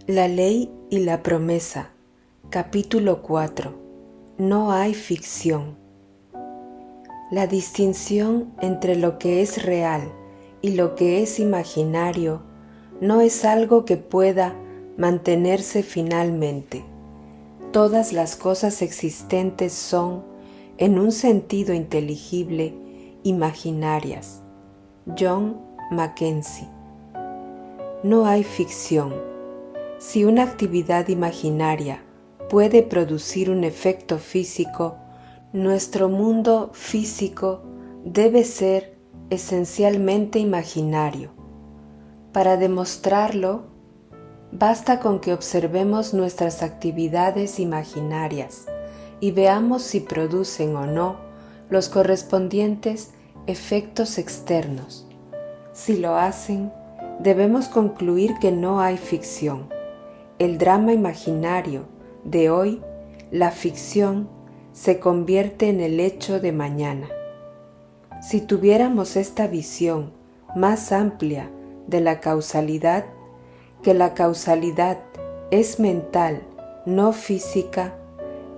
La ley y la promesa. Capítulo 4. No hay ficción. La distinción entre lo que es real y lo que es imaginario no es algo que pueda mantenerse finalmente. Todas las cosas existentes son, en un sentido inteligible, imaginarias. John Mackenzie. No hay ficción. Si una actividad imaginaria puede producir un efecto físico, nuestro mundo físico debe ser esencialmente imaginario. Para demostrarlo, basta con que observemos nuestras actividades imaginarias y veamos si producen o no los correspondientes efectos externos. Si lo hacen, debemos concluir que no hay ficción. El drama imaginario de hoy, la ficción, se convierte en el hecho de mañana. Si tuviéramos esta visión más amplia de la causalidad, que la causalidad es mental, no física,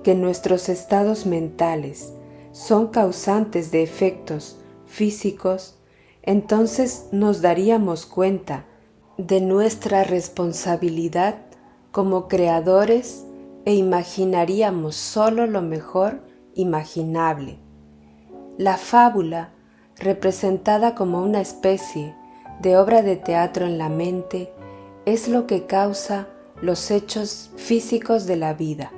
que nuestros estados mentales son causantes de efectos físicos, entonces nos daríamos cuenta de nuestra responsabilidad como creadores e imaginaríamos solo lo mejor imaginable. La fábula, representada como una especie de obra de teatro en la mente, es lo que causa los hechos físicos de la vida.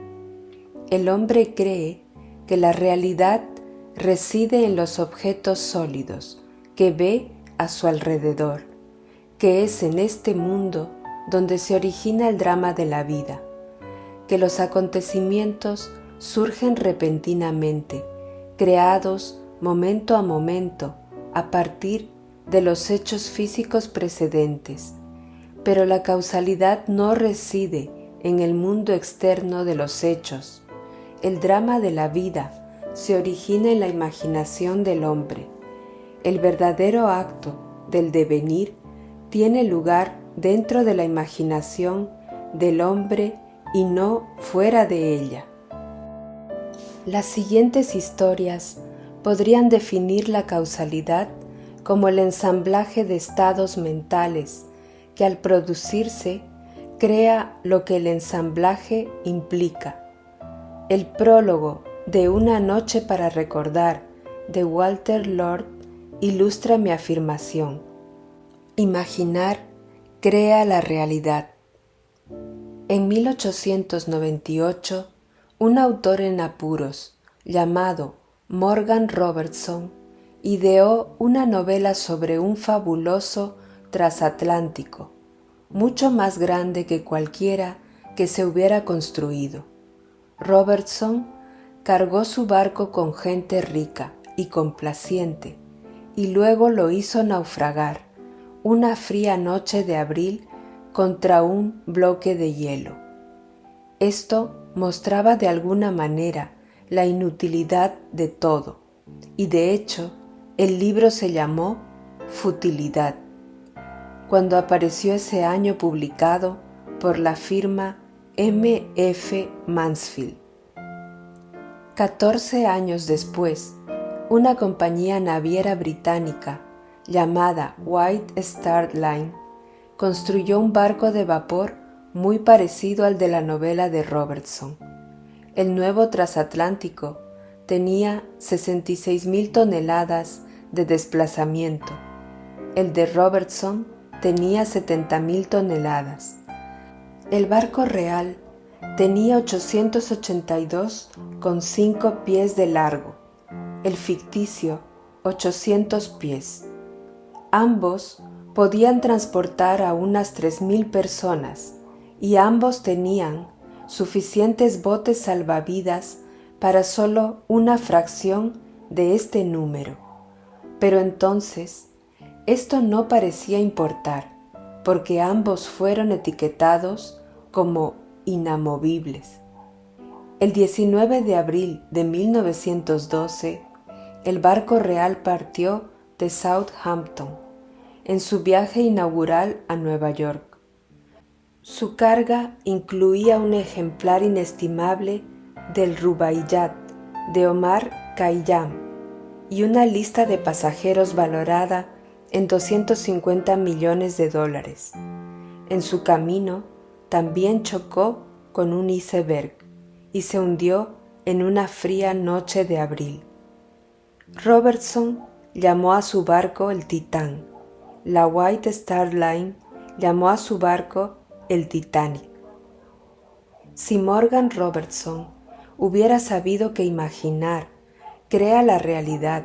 El hombre cree que la realidad reside en los objetos sólidos que ve a su alrededor, que es en este mundo donde se origina el drama de la vida, que los acontecimientos surgen repentinamente, creados momento a momento a partir de los hechos físicos precedentes. Pero la causalidad no reside en el mundo externo de los hechos. El drama de la vida se origina en la imaginación del hombre. El verdadero acto del devenir tiene lugar dentro de la imaginación del hombre y no fuera de ella. Las siguientes historias podrían definir la causalidad como el ensamblaje de estados mentales que al producirse crea lo que el ensamblaje implica. El prólogo de Una noche para recordar de Walter Lord ilustra mi afirmación. Imaginar crea la realidad. En 1898, un autor en apuros llamado Morgan Robertson ideó una novela sobre un fabuloso transatlántico, mucho más grande que cualquiera que se hubiera construido. Robertson cargó su barco con gente rica y complaciente y luego lo hizo naufragar una fría noche de abril contra un bloque de hielo. Esto mostraba de alguna manera la inutilidad de todo, y de hecho el libro se llamó Futilidad, cuando apareció ese año publicado por la firma M. F. Mansfield. 14 años después, una compañía naviera británica llamada White Star Line construyó un barco de vapor muy parecido al de la novela de Robertson. El nuevo transatlántico tenía 66,000 toneladas de desplazamiento. El de Robertson tenía 70,000 toneladas. El barco real tenía 882,5 pies de largo, el ficticio 800 pies. Ambos podían transportar a unas 3,000 personas y ambos tenían suficientes botes salvavidas para solo una fracción de este número. Pero entonces, esto no parecía importar, porque ambos fueron etiquetados como inamovibles. El 19 de abril de 1912, el barco real partió de Southampton en su viaje inaugural a Nueva York. Su carga incluía un ejemplar inestimable del Rubaiyat de Omar Khayyam y una lista de pasajeros valorada en $250 millones. En su camino también chocó con un iceberg y se hundió en una fría noche de abril. Robertson llamó a su barco el Titán. La White Star Line llamó a su barco el Titanic. Si Morgan Robertson hubiera sabido que imaginar crea la realidad,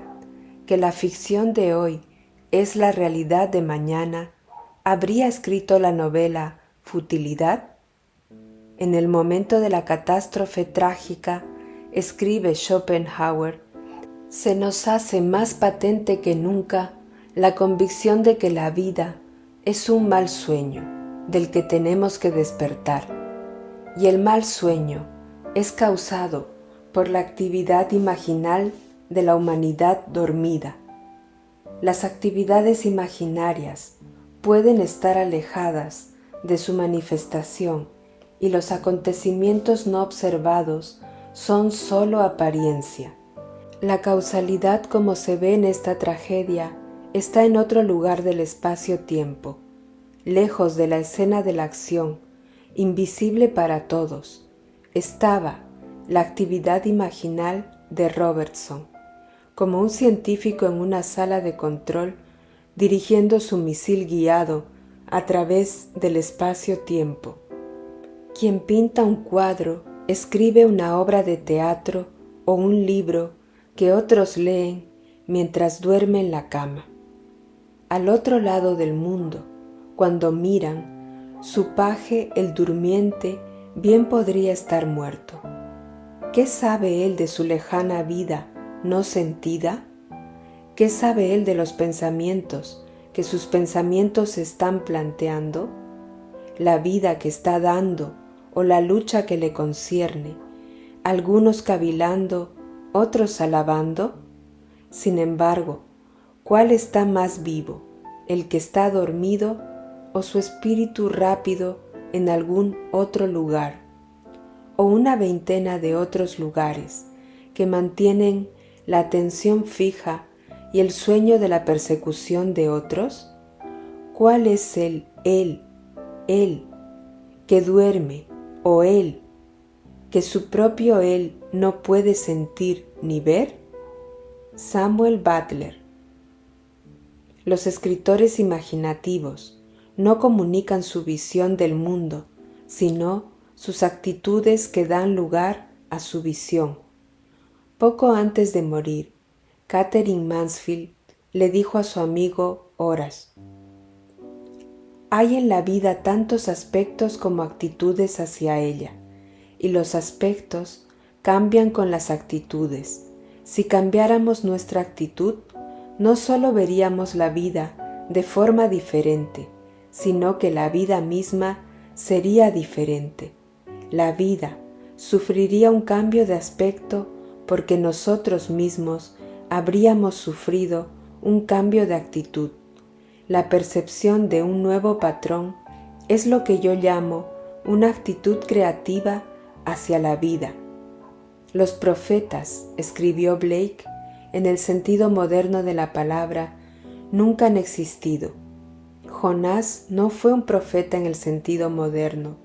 que la ficción de hoy es la realidad de mañana, ¿habría escrito la novela Futilidad? En el momento de la catástrofe trágica, escribe Schopenhauer, se nos hace más patente que nunca la convicción de que la vida es un mal sueño del que tenemos que despertar, y el mal sueño es causado por la actividad imaginal de la humanidad dormida. Las actividades imaginarias pueden estar alejadas de su manifestación y los acontecimientos no observados son sólo apariencia. La causalidad, como se ve en esta tragedia, está en otro lugar del espacio-tiempo, lejos de la escena de la acción, invisible para todos. Estaba la actividad imaginal de Robertson, como un científico en una sala de control dirigiendo su misil guiado a través del espacio-tiempo. Quien pinta un cuadro, escribe una obra de teatro o un libro que otros leen mientras duerme en la cama. Al otro lado del mundo, cuando miran, su paje el durmiente bien podría estar muerto. ¿Qué sabe él de su lejana vida no sentida? ¿Qué sabe él de los pensamientos que sus pensamientos están planteando? La vida que está dando o la lucha que le concierne, algunos cavilando, otros alabando. Sin embargo, ¿cuál está más vivo, el que está dormido o su espíritu rápido en algún otro lugar, o una veintena de otros lugares que mantienen la atención fija y el sueño de la persecución de otros? ¿Cuál es él, que duerme, o él, que su propio él no puede sentir ni ver? Samuel Butler. Los escritores imaginativos no comunican su visión del mundo, sino sus actitudes que dan lugar a su visión. Poco antes de morir, Catherine Mansfield le dijo a su amigo Horace: hay en la vida tantos aspectos como actitudes hacia ella, y los aspectos cambian con las actitudes. Si cambiáramos nuestra actitud, no solo veríamos la vida de forma diferente, sino que la vida misma sería diferente. La vida sufriría un cambio de aspecto porque nosotros mismos habríamos sufrido un cambio de actitud. La percepción de un nuevo patrón es lo que yo llamo una actitud creativa hacia la vida. Los profetas, escribió Blake, en el sentido moderno de la palabra, nunca han existido. Jonás no fue un profeta en el sentido moderno,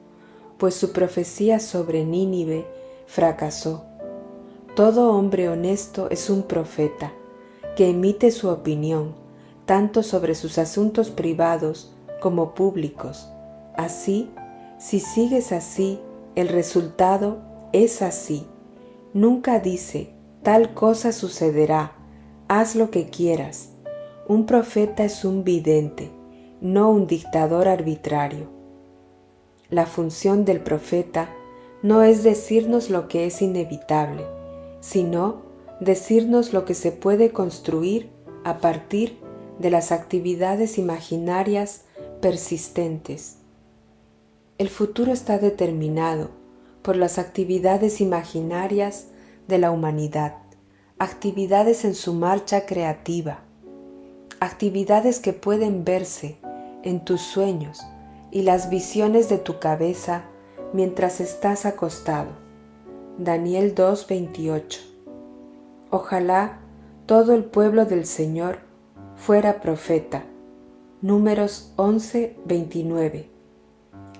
pues su profecía sobre Nínive fracasó. Todo hombre honesto es un profeta, que emite su opinión, tanto sobre sus asuntos privados como públicos. Así, si sigues así, el resultado es así. Nunca dice, tal cosa sucederá, haz lo que quieras. Un profeta es un vidente, no un dictador arbitrario. La función del profeta no es decirnos lo que es inevitable, sino decirnos lo que se puede construir a partir de las actividades imaginarias persistentes. El futuro está determinado por las actividades imaginarias de la humanidad, actividades en su marcha creativa, actividades que pueden verse en tus sueños, y las visiones de tu cabeza mientras estás acostado. Daniel 2:28. Ojalá todo el pueblo del Señor fuera profeta. Números 11:29.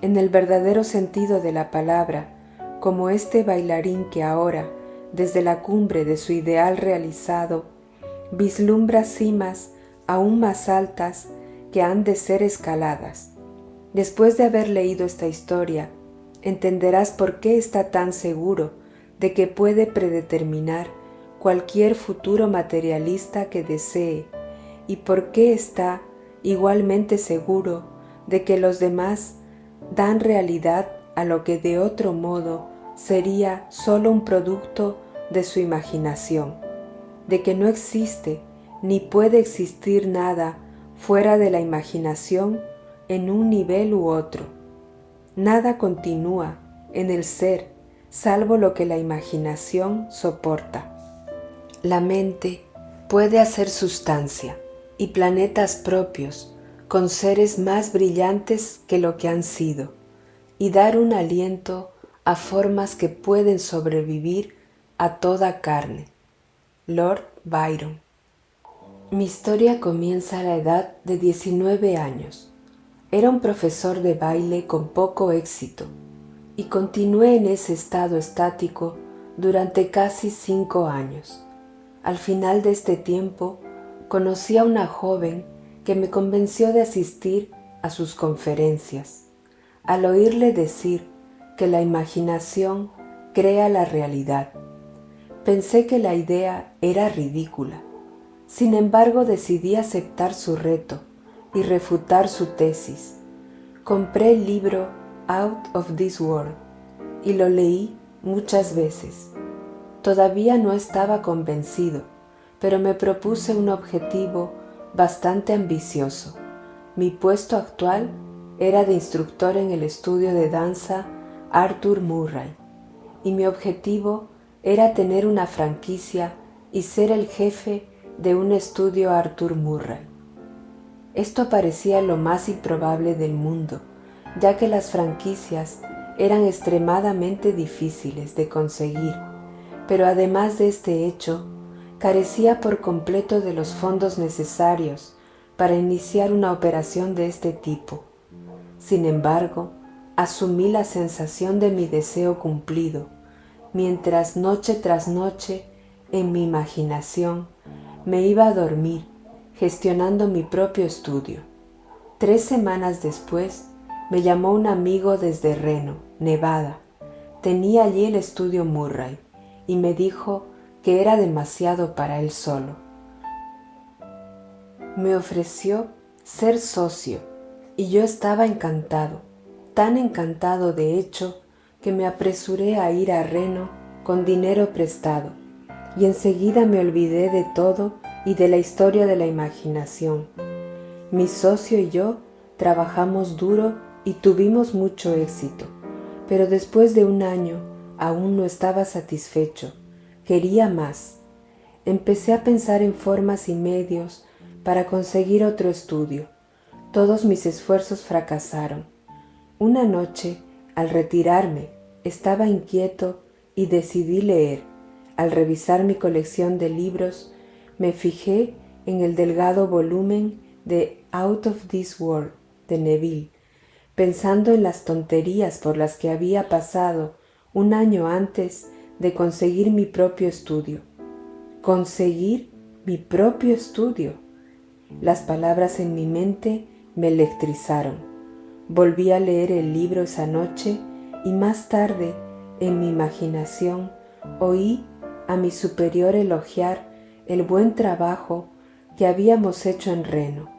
En el verdadero sentido de la palabra, como este bailarín que ahora, desde la cumbre de su ideal realizado, vislumbra cimas aún más altas que han de ser escaladas. Después de haber leído esta historia, entenderás por qué está tan seguro de que puede predeterminar cualquier futuro materialista que desee y por qué está igualmente seguro de que los demás dan realidad a lo que de otro modo sería solo un producto de su imaginación, de que no existe ni puede existir nada fuera de la imaginación en un nivel u otro. Nada continúa en el ser salvo lo que la imaginación soporta. La mente puede hacer sustancia y planetas propios con seres más brillantes que lo que han sido y dar un aliento a formas que pueden sobrevivir a toda carne. Lord Byron. Mi historia comienza a la edad de 19 años. Era un profesor de baile con poco éxito y continué en ese estado estático durante casi 5 años. Al final de este tiempo, conocí a una joven que me convenció de asistir a sus conferencias. Al oírle decir que la imaginación crea la realidad, pensé que la idea era ridícula. Sin embargo, decidí aceptar su reto y refutar su tesis. Compré el libro Out of This World y lo leí muchas veces. Todavía no estaba convencido, pero me propuse un objetivo bastante ambicioso. Mi puesto actual era de instructor en el estudio de danza Arthur Murray, y mi objetivo era tener una franquicia y ser el jefe de un estudio Arthur Murray. Esto parecía lo más improbable del mundo, ya que las franquicias eran extremadamente difíciles de conseguir, pero además de este hecho, carecía por completo de los fondos necesarios para iniciar una operación de este tipo. Sin embargo, asumí la sensación de mi deseo cumplido, mientras noche tras noche, en mi imaginación, me iba a dormir, gestionando mi propio estudio. 3 semanas después, me llamó un amigo desde Reno, Nevada. Tenía allí el estudio Murray y me dijo que era demasiado para él solo. Me ofreció ser socio y yo estaba encantado, tan encantado de hecho que me apresuré a ir a Reno con dinero prestado y enseguida me olvidé de todo y de la historia de la imaginación. Mi socio y yo trabajamos duro y tuvimos mucho éxito, pero después de 1 año aún no estaba satisfecho, quería más. Empecé a pensar en formas y medios para conseguir otro estudio. Todos mis esfuerzos fracasaron. Una noche, al retirarme, estaba inquieto y decidí leer. Al revisar mi colección de libros, me fijé en el delgado volumen de Out of This World de Neville, pensando en las tonterías por las que había pasado 1 año antes de conseguir mi propio estudio. ¿Conseguir mi propio estudio? Las palabras en mi mente me electrizaron. Volví a leer el libro esa noche y más tarde, en mi imaginación, oí a mi superior elogiar el buen trabajo que habíamos hecho en Reno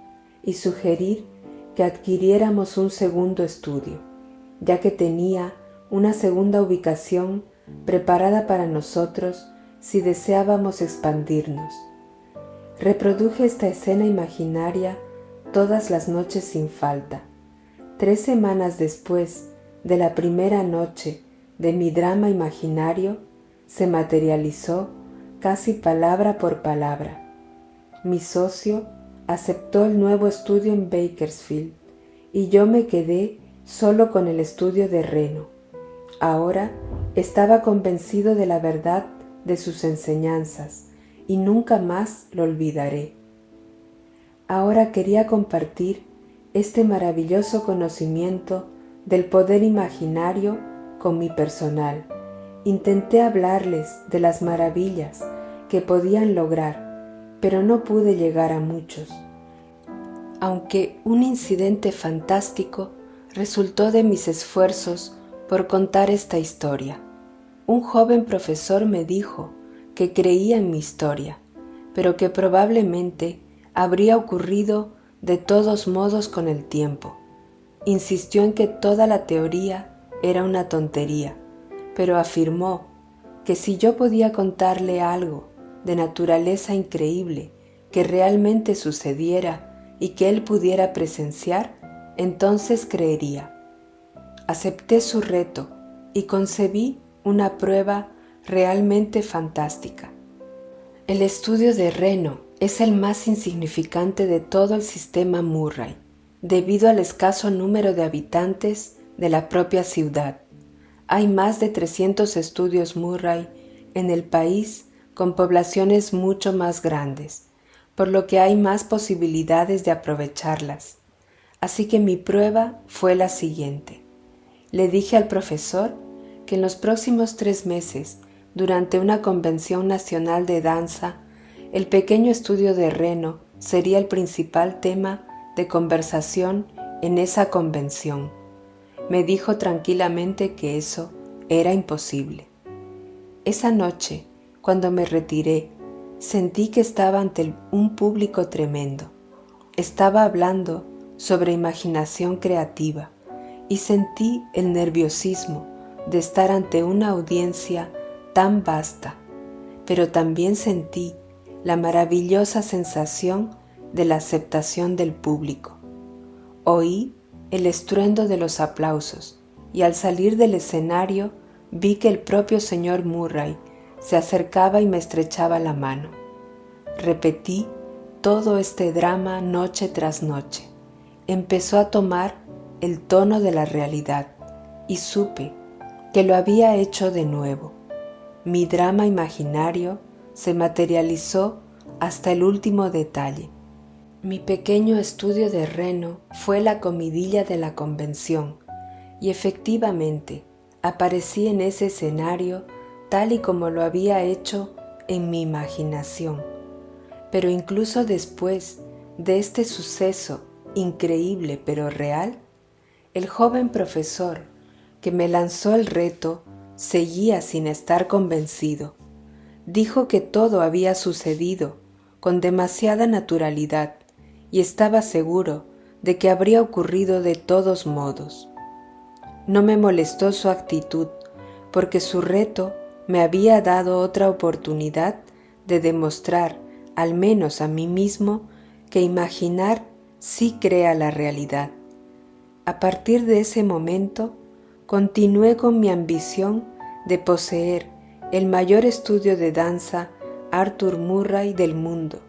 y sugerir que adquiriéramos un segundo estudio, ya que tenía una segunda ubicación preparada para nosotros si deseábamos expandirnos. Reproduje esta escena imaginaria todas las noches sin falta. 3 semanas después de la primera noche de mi drama imaginario, se materializó casi palabra por palabra. Mi socio aceptó el nuevo estudio en Bakersfield y yo me quedé solo con el estudio de Reno. Ahora estaba convencido de la verdad de sus enseñanzas y nunca más lo olvidaré. Ahora quería compartir este maravilloso conocimiento del poder imaginario con mi personal. Intenté hablarles de las maravillas que podían lograr, pero no pude llegar a muchos. Aunque un incidente fantástico resultó de mis esfuerzos por contar esta historia. Un joven profesor me dijo que creía en mi historia, pero que probablemente habría ocurrido de todos modos con el tiempo. Insistió en que toda la teoría era una tontería, pero afirmó que si yo podía contarle algo de naturaleza increíble que realmente sucediera y que él pudiera presenciar, entonces creería. Acepté su reto y concebí una prueba realmente fantástica. El estudio de Reno es el más insignificante de todo el sistema Murray, debido al escaso número de habitantes de la propia ciudad. Hay más de 300 estudios Murray en el país con poblaciones mucho más grandes, por lo que hay más posibilidades de aprovecharlas. Así que mi prueba fue la siguiente. Le dije al profesor que en los próximos 3 meses, durante una convención nacional de danza, el pequeño estudio de Reno sería el principal tema de conversación en esa convención. Me dijo tranquilamente que eso era imposible. Esa noche, cuando me retiré, sentí que estaba ante un público tremendo. Estaba hablando sobre imaginación creativa y sentí el nerviosismo de estar ante una audiencia tan vasta, pero también sentí la maravillosa sensación de la aceptación del público. Oí el estruendo de los aplausos y al salir del escenario vi que el propio señor Murray se acercaba y me estrechaba la mano. Repetí todo este drama noche tras noche. Empezó a tomar el tono de la realidad y supe que lo había hecho de nuevo. Mi drama imaginario se materializó hasta el último detalle. Mi pequeño estudio de Reno fue la comidilla de la convención y efectivamente aparecí en ese escenario tal y como lo había hecho en mi imaginación. Pero incluso después de este suceso increíble pero real, el joven profesor que me lanzó el reto seguía sin estar convencido. Dijo que todo había sucedido con demasiada naturalidad y estaba seguro de que habría ocurrido de todos modos. No me molestó su actitud, porque su reto me había dado otra oportunidad de demostrar, al menos a mí mismo, que imaginar sí crea la realidad. A partir de ese momento, continué con mi ambición de poseer el mayor estudio de danza Arthur Murray del mundo.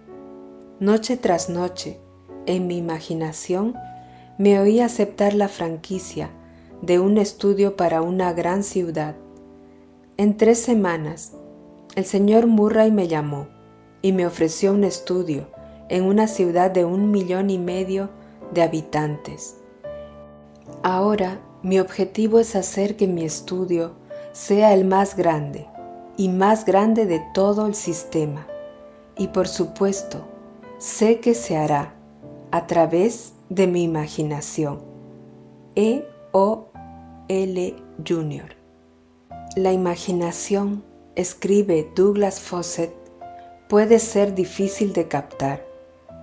Noche tras noche, en mi imaginación, me oí aceptar la franquicia de un estudio para una gran ciudad. En 3 semanas, el señor Murray me llamó y me ofreció un estudio en una ciudad de 1,5 millones de habitantes. Ahora, mi objetivo es hacer que mi estudio sea el más grande y más grande de todo el sistema. Y por supuesto, sé que se hará a través de mi imaginación. E. O. L. Jr. La imaginación, escribe Douglas Fawcett, puede ser difícil de captar,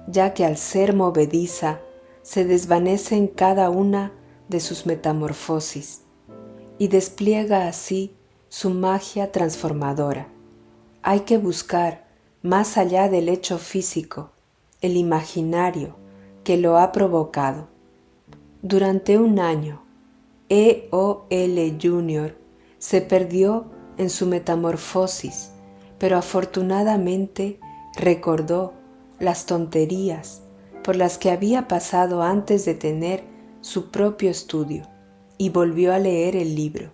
ya que al ser movediza se desvanece en cada una de sus metamorfosis y despliega así su magia transformadora. Hay que buscar más allá del hecho físico, el imaginario que lo ha provocado. Durante 1 año, E. O. L. Jr. se perdió en su metamorfosis, pero afortunadamente recordó las tonterías por las que había pasado antes de tener su propio estudio. y volvió a leer el libro.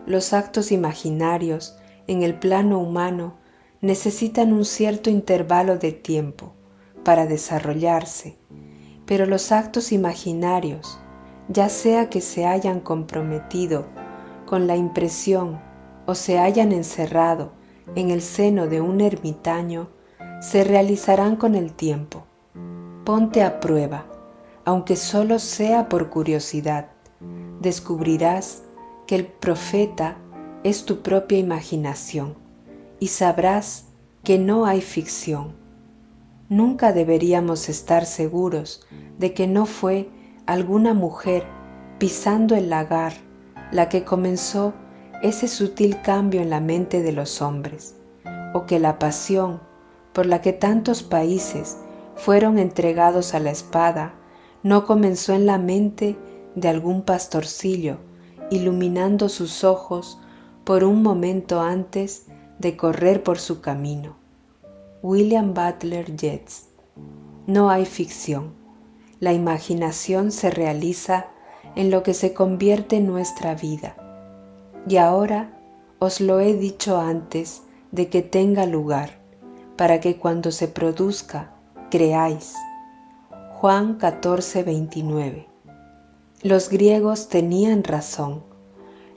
Los actos imaginarios en el plano humano necesitan un cierto intervalo de tiempo para desarrollarse, pero los actos imaginarios, ya sea que se hayan comprometido con la impresión o se hayan encerrado en el seno de un ermitaño, se realizarán con el tiempo. Ponte a prueba, aunque solo sea por curiosidad. Descubrirás que el profeta es tu propia imaginación y sabrás que no hay ficción. Nunca deberíamos estar seguros de que no fue alguna mujer pisando el lagar la que comenzó ese sutil cambio en la mente de los hombres, o que la pasión por la que tantos países fueron entregados a la espada no comenzó en la mente de algún pastorcillo, iluminando sus ojos por un momento antes de correr por su camino. William Butler Yeats. No hay ficción. La imaginación se realiza en lo que se convierte en nuestra vida. Y ahora os lo he dicho antes de que tenga lugar, para que cuando se produzca, creáis. Juan 14:29. Los griegos tenían razón.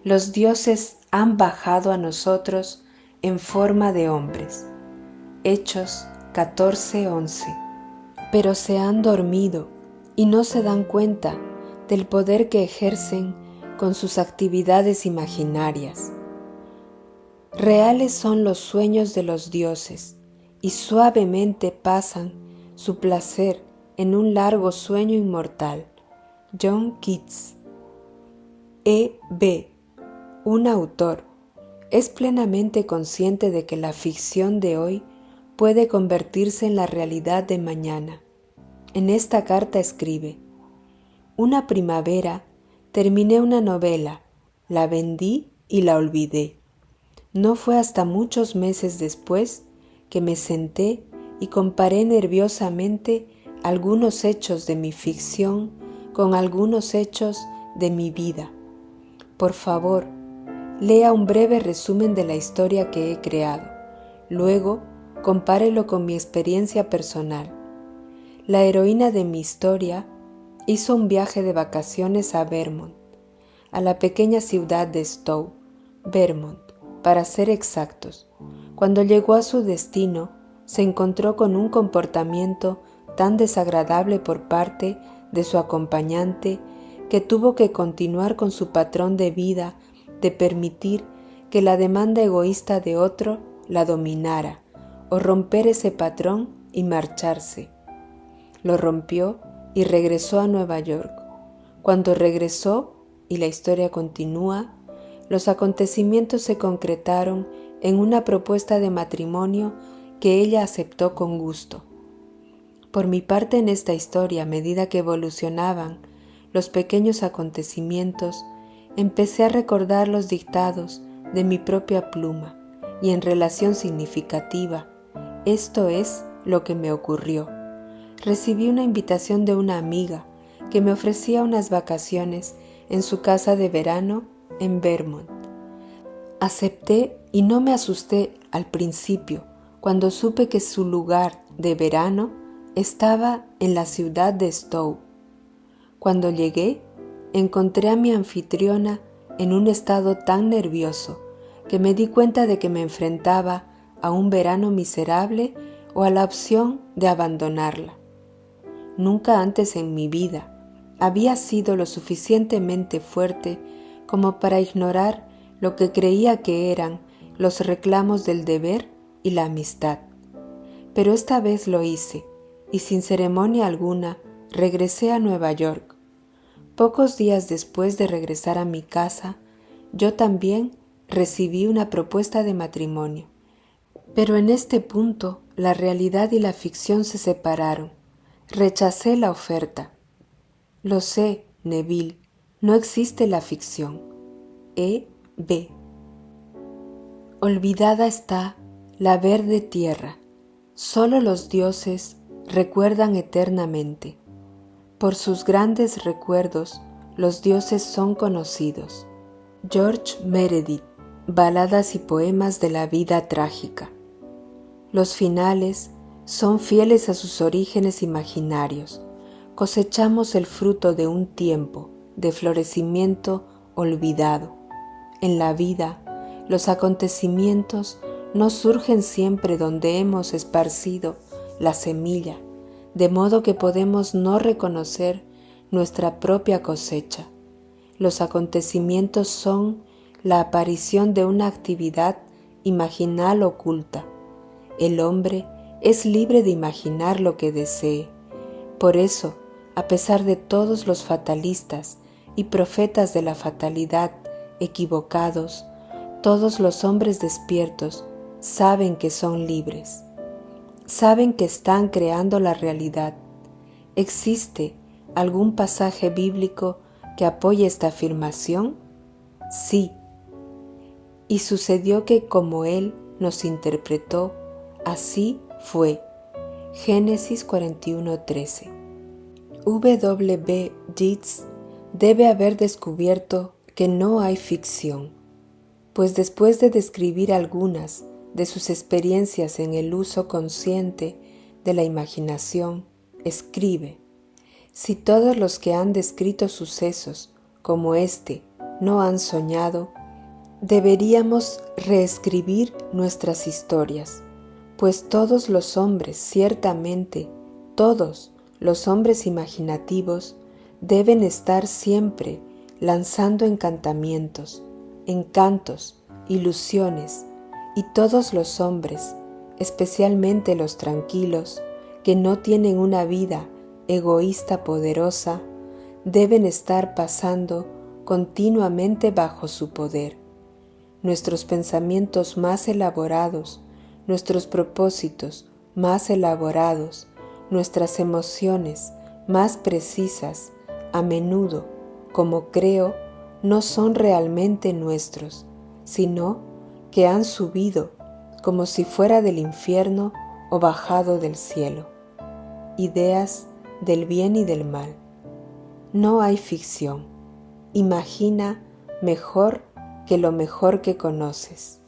Los dioses han bajado a nosotros en forma de hombres. Hechos 14:11. Pero se han dormido y no se dan cuenta del poder que ejercen con sus actividades imaginarias. Reales son los sueños de los dioses y suavemente pasan su placer en un largo sueño inmortal. John Keats. E.B., un autor, es plenamente consciente de que la ficción de hoy puede convertirse en la realidad de mañana. En esta carta escribe: una primavera terminé una novela, la vendí y la olvidé. No fue hasta muchos meses después que me senté y comparé nerviosamente algunos hechos de mi ficción con algunos hechos de mi vida. Por favor, lea un breve resumen de la historia que he creado. Luego, compárelo con mi experiencia personal. La heroína de mi historia hizo un viaje de vacaciones a Vermont, a la pequeña ciudad de Stowe, Vermont, para ser exactos. Cuando llegó a su destino, se encontró con un comportamiento tan desagradable por parte de su acompañante que tuvo que continuar con su patrón de vida de permitir que la demanda egoísta de otro la dominara, o romper ese patrón y marcharse. Lo rompió y regresó a Nueva York. Cuando regresó, y la historia continúa, los acontecimientos se concretaron en una propuesta de matrimonio que ella aceptó con gusto. Por mi parte en esta historia, a medida que evolucionaban los pequeños acontecimientos, empecé a recordar los dictados de mi propia pluma y en relación significativa, esto es lo que me ocurrió. Recibí una invitación de una amiga que me ofrecía unas vacaciones en su casa de verano en Vermont. Acepté y no me asusté al principio cuando supe que su lugar de verano estaba en la ciudad de Stowe. Cuando llegué, encontré a mi anfitriona en un estado tan nervioso que me di cuenta de que me enfrentaba a un verano miserable o a la opción de abandonarla. Nunca antes en mi vida había sido lo suficientemente fuerte como para ignorar lo que creía que eran los reclamos del deber y la amistad. Pero esta vez lo hice y sin ceremonia alguna regresé a Nueva York. Pocos días después de regresar a mi casa, yo también recibí una propuesta de matrimonio. Pero en este punto la realidad y la ficción se separaron. Rechacé la oferta. Lo sé, Neville, no existe la ficción. E.B. Olvidada está la verde tierra. Solo los dioses recuerdan eternamente. Por sus grandes recuerdos, los dioses son conocidos. George Meredith, Baladas y poemas de la vida trágica. Los finales son fieles a sus orígenes imaginarios. Cosechamos el fruto de un tiempo de florecimiento olvidado. En la vida, los acontecimientos no surgen siempre donde hemos esparcido la semilla, de modo que podemos no reconocer nuestra propia cosecha. Los acontecimientos son la aparición de una actividad imaginal oculta. El hombre es libre de imaginar lo que desee. Por eso, a pesar de todos los fatalistas y profetas de la fatalidad equivocados, todos los hombres despiertos saben que son libres. Saben que están creando la realidad. ¿Existe algún pasaje bíblico que apoye esta afirmación? Sí. Y sucedió que como Él nos interpretó, así fue. Génesis 41:13. W. Yeats debe haber descubierto que no hay ficción, pues después de describir algunas de sus experiencias en el uso consciente de la imaginación, escribe: si todos los que han descrito sucesos como este no han soñado, deberíamos reescribir nuestras historias, pues todos los hombres, ciertamente todos los hombres imaginativos, deben estar siempre lanzando encantamientos, encantos, ilusiones, y todos los hombres, especialmente los tranquilos, que no tienen una vida egoísta poderosa, deben estar pasando continuamente bajo su poder. Nuestros pensamientos más elaborados, nuestros propósitos más elaborados, nuestras emociones más precisas, a menudo, como creo, no son realmente nuestros, sino que han subido como si fuera del infierno o bajado del cielo. Ideas del bien y del mal. No hay ficción. Imagina mejor que lo mejor que conoces.